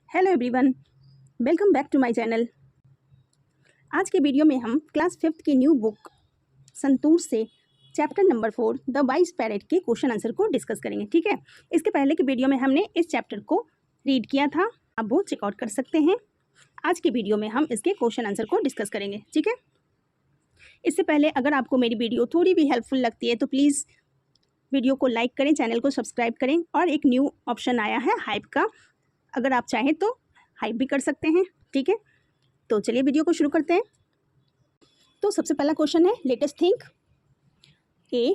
Hello everyone, welcome back to my channel. आज के video में हम क्लास 5th की न्यू बुक संतूर से chapter number 4 the wise parrot के क्वेश्चन आंसर को डिस्कस करेंगे। ठीक है, इसके पहले के वीडियो में हमने इस चैप्टर को रीड किया था, आप वो चेकआउट कर सकते हैं। आज के वीडियो में हम इसके क्वेश्चन आंसर को डिस्कस करेंगे। ठीक है, इससे पहले अगर आपको मेरी वीडियो थोड़ी भी हेल्पफुल लगती है तो प्लीज़ वीडियो को लाइक करें, चैनल को सब्सक्राइब करें और एक न्यू ऑप्शन आया है हाइप का, अगर आप चाहें तो हाइप भी कर सकते हैं। ठीक है, तो चलिए वीडियो को शुरू करते हैं। तो सबसे पहला क्वेश्चन है, let us think. A,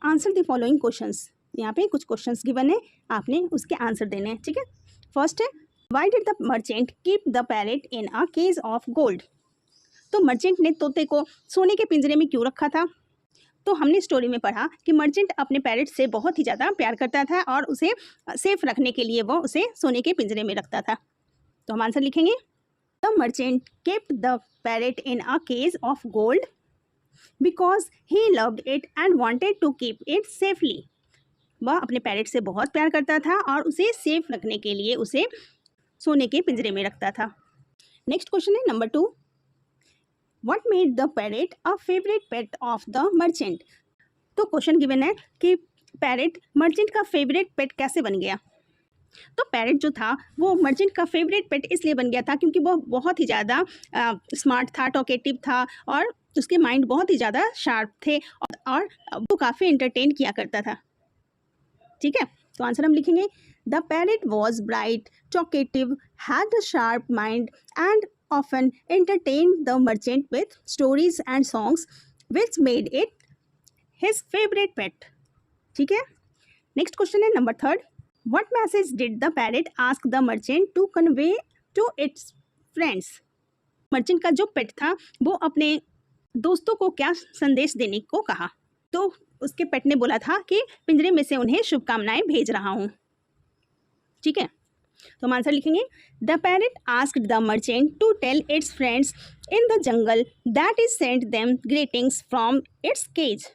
answer the following questions. यहाँ पे कुछ क्वेश्चंस गिवन है, आपने उसके आंसर देने हैं। ठीक है, फर्स्ट है, why did the merchant keep the parrot in a cage of gold. तो मर्चेंट ने तोते को सोने के पिंजरे में क्यों रखा था? तो हमने स्टोरी में पढ़ा कि मर्चेंट अपने पैरेट से बहुत ही ज़्यादा प्यार करता था और उसे सेफ रखने के लिए वो उसे सोने के पिंजरे में रखता था। तो हम आंसर लिखेंगे, the merchant kept the parrot in a cage of gold because he loved it and wanted to keep it safely. वह अपने पैरेट से बहुत प्यार करता था और उसे सेफ रखने के लिए उसे सोने के पिंजरे में रखता था। नेक्स्ट क्वेश्चन है number 2, What made the parrot a favorite pet of the merchant? तो क्वेश्चन गिवन है कि पैरेट मर्चेंट का फेवरेट पेट कैसे बन गया। तो पैरेट जो था वो मर्चेंट का फेवरेट पेट इसलिए बन गया था क्योंकि वो बहुत ही ज़्यादा स्मार्ट था, टॉकेटिव था और उसके माइंड बहुत ही ज़्यादा शार्प थे और वो काफ़ी एंटरटेन किया करता था। ठीक है, तो आंसर हम लिखेंगे, the parrot was bright, talkative, had a sharp mind and often entertained the merchant with stories and songs which made it his favorite pet. ठीक है, नेक्स्ट क्वेश्चन है number 3, what message did the parrot ask the merchant to convey to its friends? Merchant का जो पेट था वो अपने दोस्तों को क्या संदेश देने को कहा? तो उसके पेट ने बोला था कि पिंजरे में से उन्हें शुभकामनाएं भेज रहा हूँ। ठीक है, तो हम आंसर लिखेंगे, the parrot asked the merchant to tell its friends in the jungle that is sent them greetings from its cage.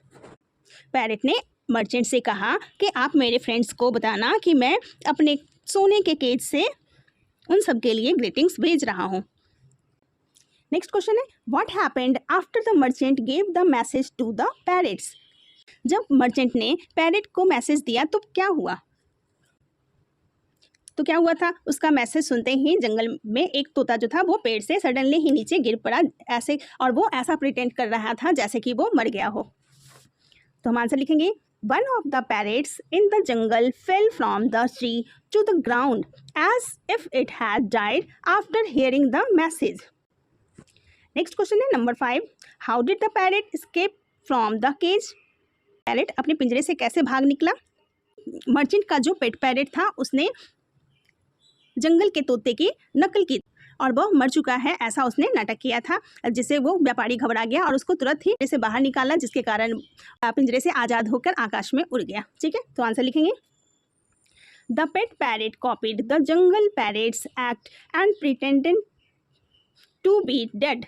Parrot ने मर्चेंट से कहा कि आप मेरे फ्रेंड्स को बताना कि मैं अपने सोने के केज से उन सब के लिए ग्रीटिंग्स भेज रहा हूँ। नेक्स्ट क्वेश्चन है, what happened after the merchant gave the message to the parrots. जब मर्चेंट ने पैरेट को मैसेज दिया तो क्या हुआ? तो क्या हुआ था, उसका मैसेज सुनते ही जंगल में एक तोता जो था वो पेड़ से सडनली ही नीचे गिर पड़ा ऐसे, और वो ऐसा प्रिटेंड कर रहा था जैसे कि वो मर गया हो। तो हम आंसर लिखेंगे, one of the parrots in the jungle fell from the tree to the ground as if it had died after hearing the message. Next question है number 5, how did the parrot escape from the cage. Parrot अपने पिंजरे से कैसे भाग निकला? Merchant का जो पेट parrot था उसने जंगल के तोते की नकल की और वह मर चुका है ऐसा उसने नाटक किया था, जिससे वो व्यापारी घबरा गया और उसको तुरंत ही पिंजरे से बाहर निकाला, जिसके कारण पिंजरे से आज़ाद होकर आकाश में उड़ गया। ठीक है, तो आंसर लिखेंगे, the pet parrot copied the jungle parrots act and pretended to be dead.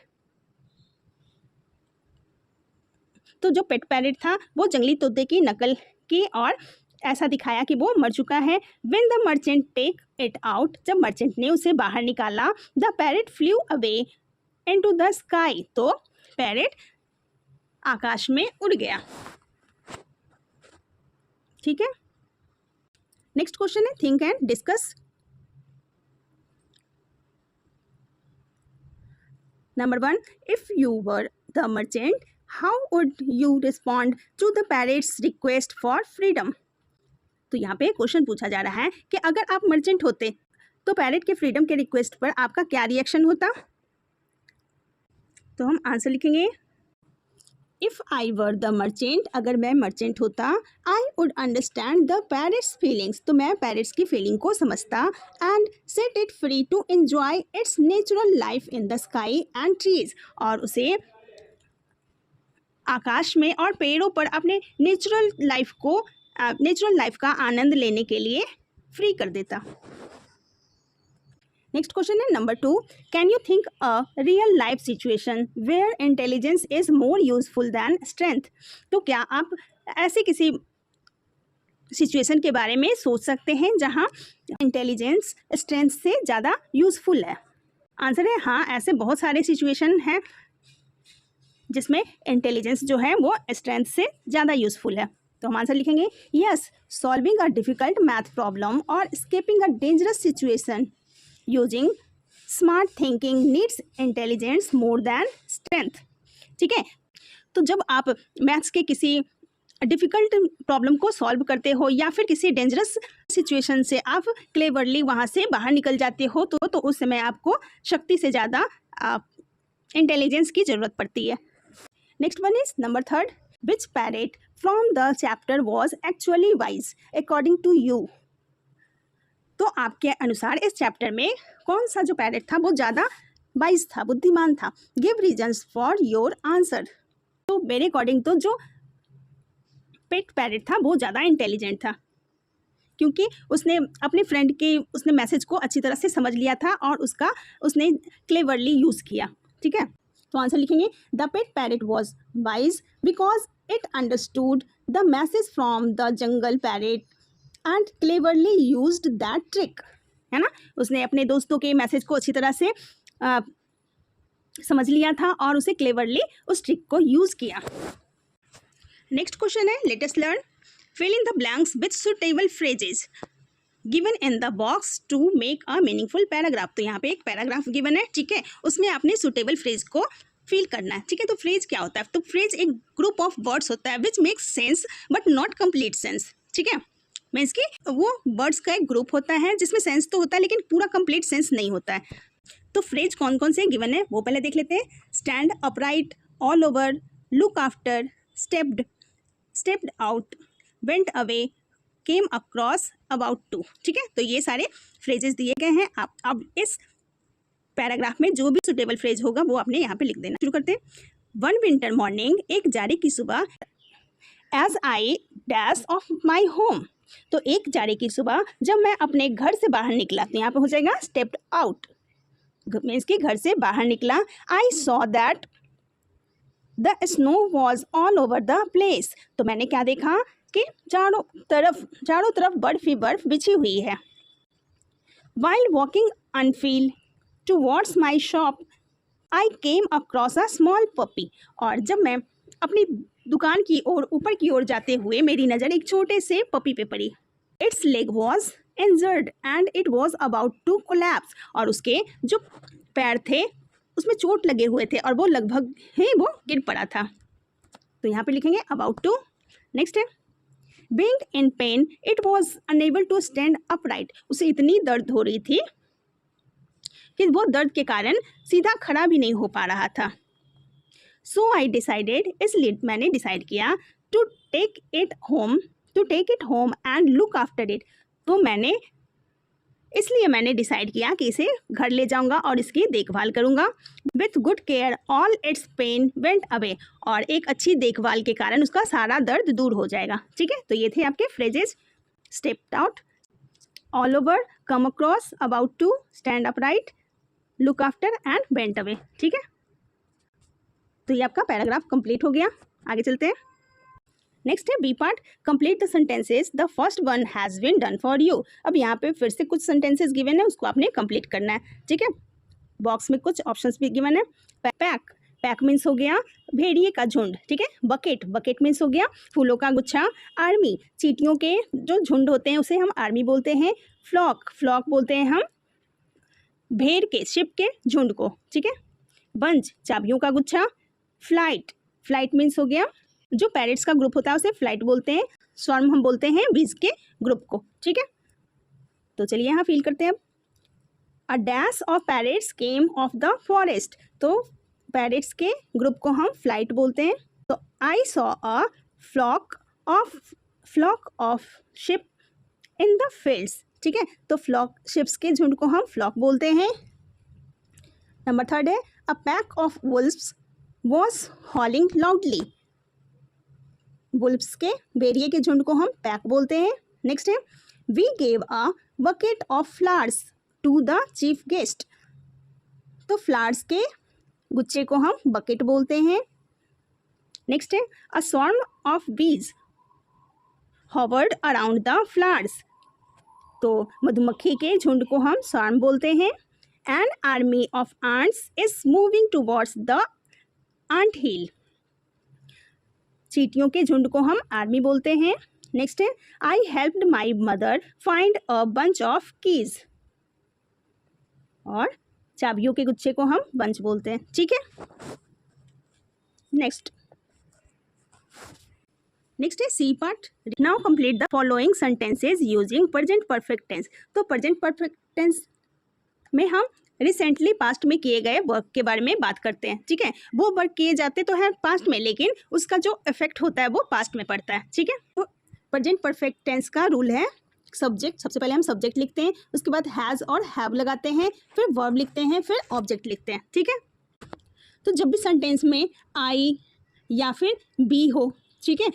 तो जो पेट पैरेट था वो जंगली तोते की नकल की और ऐसा दिखाया कि वो मर चुका है। When the merchant take it out, जब मर्चेंट ने उसे बाहर निकाला, the parrot flew away into the sky, तो पैरेट आकाश में उड़ गया। ठीक है, नेक्स्ट क्वेश्चन है, think and discuss. Number 1, if you were the merchant how would you respond to the parrot's request for freedom. तो यहाँ पे क्वेश्चन पूछा जा रहा है कि अगर आप मर्चेंट होते तो पैरेट के फ्रीडम के रिक्वेस्ट पर आपका क्या रिएक्शन होता? तो हम आंसर लिखेंगे, if I were the merchant, अगर मैं मर्चेंट होता, I would understand the parrot's feelings, तो मैं पैरेट्स की फीलिंग को समझता and set it free to enjoy its natural life in the sky and trees, और उसे आकाश में और पेड़ों पर अपने नेचुरल लाइफ का आनंद लेने के लिए फ्री कर देता। नेक्स्ट क्वेश्चन है number 2, can you think a real life situation where intelligence is more useful than strength. तो क्या आप ऐसे किसी सिचुएशन के बारे में सोच सकते हैं जहाँ इंटेलिजेंस स्ट्रेंथ से ज़्यादा यूज़फुल है? आंसर है हाँ, ऐसे बहुत सारे सिचुएशन हैं जिसमें इंटेलिजेंस जो है वो स्ट्रेंथ से ज़्यादा यूज़फुल है। तो हम आंसर लिखेंगे yes, solving a difficult math problem और escaping a dangerous situation using smart thinking needs intelligence more than strength. ठीक है, तो जब आप मैथ्स के किसी डिफ़िकल्ट प्रॉब्लम को सॉल्व करते हो या फिर किसी डेंजरस सिचुएशन से आप क्लेवरली वहाँ से बाहर निकल जाते हो तो उस समय आपको शक्ति से ज़्यादा इंटेलिजेंस की ज़रूरत पड़ती है। Next one is number 3, which parrot from the chapter was actually wise according to you. तो आपके अनुसार इस चैप्टर में कौन सा जो पैरेट था वो ज़्यादा वाइज था, बुद्धिमान था? Give reasons for your answer. तो मेरे अकॉर्डिंग तो जो पेट पैरेट था वो ज़्यादा इंटेलिजेंट था, क्योंकि उसने अपने फ्रेंड के उसने मैसेज को अच्छी तरह से समझ लिया था और उसने क्लेवरली यूज़ किया। ठीक है, तो आंसर लिखेंगे the pet parrot was wise because it understood the message from the jungle parrot and cleverly used that trick. है ना, उसने अपने दोस्तों के मैसेज को अच्छी तरह से समझ लिया था और उसे क्लेवरली उस ट्रिक को यूज़ किया। नेक्स्ट क्वेश्चन है, let us learn fill in the blanks with suitable phrases given in the box to make a meaningful paragraph. तो यहाँ पे एक पैराग्राफ गिवन है, ठीक है, उसमें आपने सुटेबल फ्रेज को फिल करना है। ठीक है, तो फ्रेज क्या होता है? तो फ्रेज एक ग्रुप ऑफ वर्ड्स होता है which makes sense but not complete sense. ठीक है, मीन्स कि वो वर्ड्स का एक ग्रुप होता है जिसमें सेंस तो होता है लेकिन पूरा कंप्लीट सेंस नहीं होता है। तो फ्रेज कौन कौन से गिवन है वो पहले देख लेते हैं। Stand upright, all over, look after, stepped out, went away, came across, about to. ठीक है, तो ये सारे फ्रेजेस दिए गए हैं। आप अब इस पैराग्राफ में जो भी सुटेबल फ्रेज होगा वो आपने यहाँ पे लिख देना। शुरू करते हैं। वन विंटर मॉर्निंग, एक जाड़े की सुबह, as I dash of my home. तो एक जाड़े की सुबह जब मैं अपने घर से बाहर निकला, तो यहाँ पे हो जाएगा स्टेप्ड आउट, मीन्स कि घर से बाहर निकला। I saw that the snow was all over the place. तो मैंने क्या देखा कि चारों तरफ बर्फ ही बर्फ बिछी हुई है। While walking unfilled towards my shop, I came across a small puppy. और जब मैं अपनी दुकान की ओर ऊपर की ओर जाते हुए मेरी नज़र एक छोटे से पपी पे पड़ी। Its leg was injured and it was about to collapse. और उसके जो पैर थे उसमें चोट लगे हुए थे और वो लगभग ही वो गिर पड़ा था। तो यहाँ पे लिखेंगे अबाउट टू। नेक्स्ट है, being in pain it was unable to stand upright. उसे इतनी दर्द हो रही थी कि वो दर्द के कारण सीधा खड़ा भी नहीं हो पा रहा था। सो आई डिसाइडेड, इसलिए मैंने डिसाइड किया, to take it home and look after it. तो इसलिए मैंने डिसाइड किया कि इसे घर ले जाऊंगा और इसकी देखभाल करूंगा। With good care all its pain went away. और एक अच्छी देखभाल के कारण उसका सारा दर्द दूर हो जाएगा। ठीक है, तो ये थे आपके phrases. Stepped out, all over, come across, about to, stand upright, look after and went away. ठीक है, तो ये आपका पैराग्राफ कंप्लीट हो गया। आगे चलते हैं। नेक्स्ट है B part, complete the sentences, the first one has been done for you. अब यहाँ पे फिर से कुछ सेंटेंसेस गिवन है, उसको आपने कंप्लीट करना है। ठीक है, बॉक्स में कुछ ऑप्शंस भी गिवन है। पैक मीन्स हो गया भेड़िए का झुंड। ठीक है, बकेट मीन्स हो गया फूलों का गुच्छा। आर्मी, चींटियों के जो झुंड होते हैं उसे हम आर्मी बोलते हैं। फ्लॉक बोलते हैं हम भेड़ के, शिप के झुंड को। ठीक है, बंच, चाबियों का गुच्छा। फ्लाइट मीन्स हो गया जो पैरेट्स का ग्रुप होता है उसे फ्लाइट बोलते हैं। स्वार्म हम बोलते हैं बीज के ग्रुप को। ठीक है, तो चलिए यहाँ फील करते हैं अब। A dash of parrots came of the forest. तो पैरेट्स के ग्रुप को हम फ्लाइट बोलते हैं। तो I saw a flock of ship in the fields. ठीक है, तो शिप्स के झुंड को हम फ्लॉक बोलते हैं। नंबर 3 है, a pack of Wolves was हॉलिंग loudly. Wolves के, भेड़िए के झुंड को हम पैक बोलते हैं। नेक्स्ट है, we gave a bucket of flowers to the chief guest. तो फ्लावर्स के गुच्छे को हम बकेट बोलते हैं। नेक्स्ट है, a swarm of bees hovered around the flowers. तो मधुमक्खी के झुंड को हम swarm बोलते हैं. An army of ants is moving towards the ant hill. चींटियों के झुंड को हम आर्मी बोलते हैं. नेक्स्ट है आई helped my mother find a bunch of keys. और चाबियों के गुच्छे को हम बंच बोलते हैं. ठीक है. नेक्स्ट है C part. Now complete the following sentences using present perfect tense. तो प्रेजेंट परफेक्ट टेंस में हम रिसेंटली पास्ट में किए गए वर्क के बारे में बात करते हैं. ठीक है. वो वर्क किए जाते तो हैं पास्ट में, लेकिन उसका जो इफेक्ट होता है वो पास्ट में पड़ता है. ठीक है. तो प्रेजेंट परफेक्ट टेंस का रूल है सब्जेक्ट. सबसे पहले हम सब्जेक्ट लिखते हैं, उसके बाद हैज़ और हैव लगाते हैं, फिर वर्ब लिखते हैं, फिर ऑब्जेक्ट लिखते हैं. ठीक है. तो जब भी सेंटेंस में आई या फिर बी हो, ठीक है,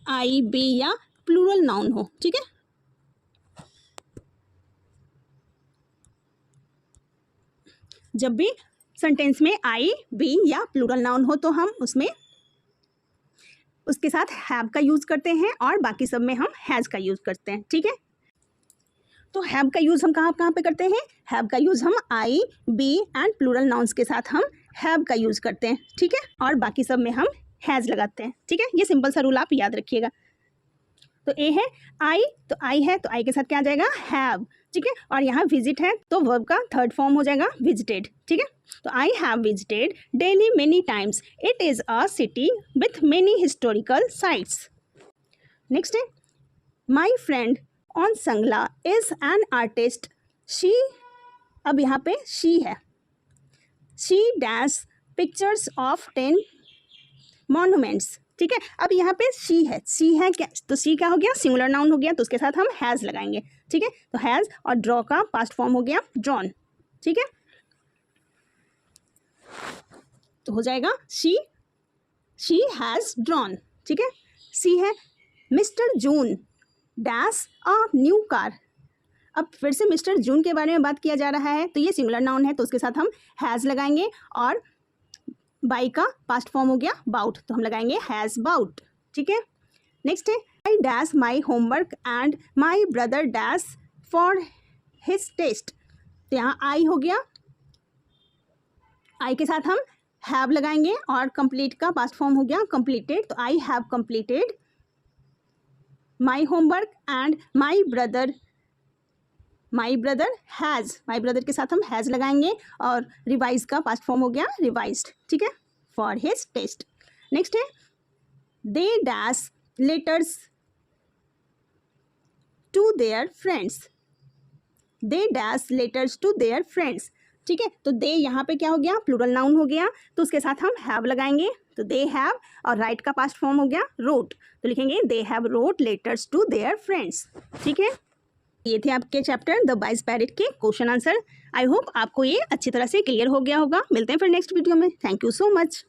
आई बी या प्लूरल नाउन हो, ठीक है, जब भी सेंटेंस में आई बी या प्लूरल नाउन हो तो हम उसमें उसके साथ हैव का यूज़ करते हैं और बाकी सब में हम हैज़ का यूज़ करते हैं. ठीक है. तो हैव का यूज़ हम कहाँ पे करते हैं? हैव का यूज़ हम आई बी एंड प्लूरल नाउन्स के साथ हम हैव का यूज़ करते हैं. ठीक है. और बाकी सब में हम हैज़ लगाते हैं. ठीक है. ये सिंपल सा रूल आप याद रखिएगा. तो ए है आई, तो आई है तो आई के साथ क्या आ जाएगा? हैव. ठीक है. और यहाँ विजिट है तो वर्ब का थर्ड फॉर्म हो जाएगा विजिटेड. ठीक है. तो I have visited Delhi many times. It is a city with many historical sites. Next है my friend on Sangla is an artist. She, अब यहाँ पे शी है. She dash pictures of 10 monuments. ठीक है. अब यहाँ पे शी है क्या? तो शी क्या हो गया? सिंगुलर नाउन हो गया, तो उसके साथ हम हैज़ लगाएंगे. ठीक है. तो हैज़ और ड्रॉ का पास्ट फॉर्म हो गया ड्रॉन. ठीक है. तो हो जाएगा शी हैज़ ड्रॉन. ठीक है. सी है mister June dash a new car. अब फिर से मिस्टर जून के बारे में बात किया जा रहा है, तो ये सिंगुलर नाउन है, तो उसके साथ हम हैज़ लगाएंगे और बाई का पास्ट फॉर्म हो गया बाउट, तो हम लगाएंगे हैज़ बाउट. ठीक है. नेक्स्ट है I dash my homework and my brother dash for his test. तो यहाँ आई हो गया, आई के साथ हम हैव लगाएंगे और कंप्लीट का पास्ट फॉर्म हो गया कंप्लीटेड. तो I have completed my homework and my brother has, my brother के साथ हम हैज़ लगाएंगे और रिवाइज का पास्ट फॉर्म हो गया रिवाइज्ड. ठीक है. For his test. नेक्स्ट है they dash letters to their friends. They dash letters to their friends. ठीक है. तो दे यहाँ पे क्या हो गया? प्लूरल नाउन हो गया, तो उसके साथ हम हैव लगाएंगे. तो दे हैव और राइट का पास्ट फॉर्म हो गया रोट, तो लिखेंगे they have wrote letters to their friends. ठीक है. ये थे आपके चैप्टर द वाइस पैरेट के क्वेश्चन आंसर. आई होप आपको ये अच्छी तरह से क्लियर हो गया होगा. मिलते हैं फिर नेक्स्ट वीडियो में. Thank you so much.